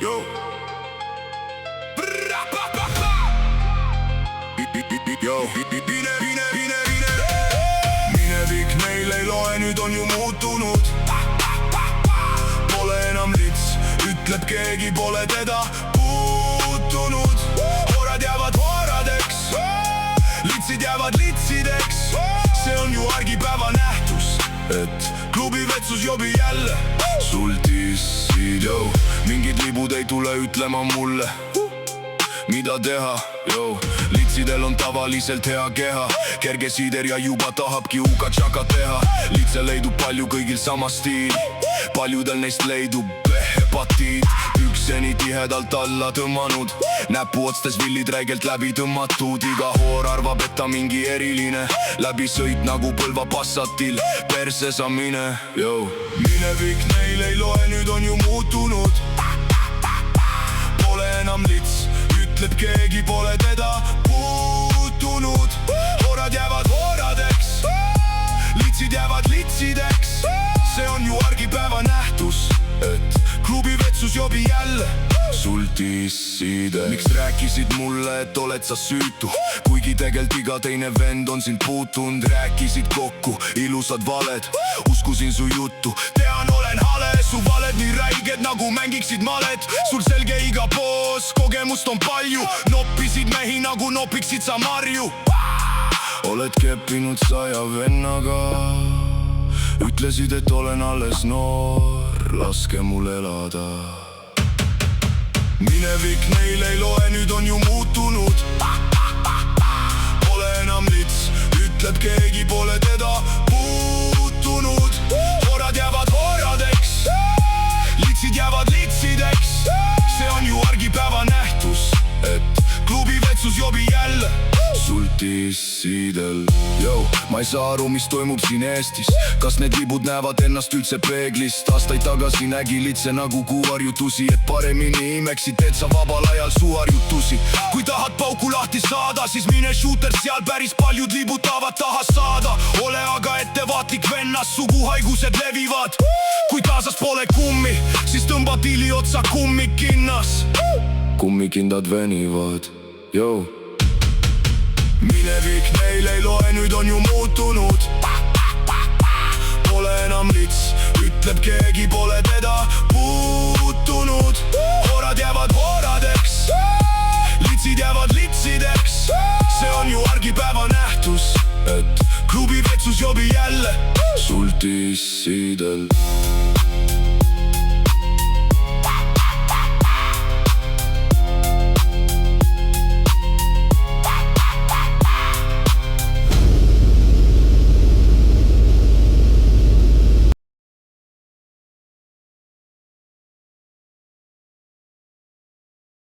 Yo. Yo. Minevik neil ei loe, nüüd on ju muutunud. Pole enam lits, ütleb keegi, pole teda puutunud. Hoorad jäävad hooradeks, litsid jäävad litsideks. See on ju argipäeva nähtus, et klubi vetsus jobi jälle sul dissid, yo. Mingid libud ei tule ütlema mulle, mida teha, yo. Litsidel on tavaliselt hea keha, kerge siider ja juba tahabki uka-tšaka teha. Litse leidub palju, kõigil sama stiil, paljudel neist leidub hepatiit. Ükseni tihedalt alla tõmmanud, näpuotstes villid räigelt läbi tõmmatud. Iga hoor arvab, et ta mingi eriline, läbisõit nagu Põlva Passatil, perse sa mine, yo. Minevik neil ei loe, nüüd on ju muutunud. Pole enam lits, ütleb keegi, pole teda puutunud. Hoorad jäävad hooradeks, litsid jäävad litsideks. See on ju argipäeva nähtus, et klubi vetsus jobi jälle sul disside. Miks rääkisid mulle, et oled sa süütu, kuigi tegelt iga teine vend on sind puutunud. Rääkisid kokku ilusad valed, uskusin su juttu, tean, olen hale. Su valed nii räiged, nagu mängiksid malet. Sul selge iga poos, kogemust on palju. Noppisid mehi, nagu nopiksid sa marju. Oled keppinud 100 vennaga, ütlesid, et olen alles noor, laske mul elada. Minevik neil ei loe, nüüd on ju muutunud. Pole enam lits, ütleb keegi, pole teda puutunud. Hoorad jäävad hooradeks, litsid jäävad litsideks. See on ju argipäeva nähtus, et klubi vetsus jobi jälle sul dissidel, yo. Ma ei saa aru, mis toimub siin Eestis. Kas need libud näevad ennast üldse peeglist? Aastaid tagasi nägi litse nagu kuuharjutusi, et paremini imeksid, teed sa vabal ajal suuharjutusi. Kui tahad pauku lahti saada, siis mine shooter, seal päris paljud libutavad taha saada. Ole aga ettevaatlik vennas, suguhaigused levivad. Kui taasas pole kummi, siis tõmba tili otsa kummikinnas. Kummikindad venivad, yo. Minevik neil ei loe, nüüd on ju muutunud. Pole enam lits, ütleb keegi, pole teda puutunud. Hoorad jäävad hooradeks, litsid jäävad litsideks. See on ju argipäeva nähtus, et klubi vetsus jobi jälle sul dissidel.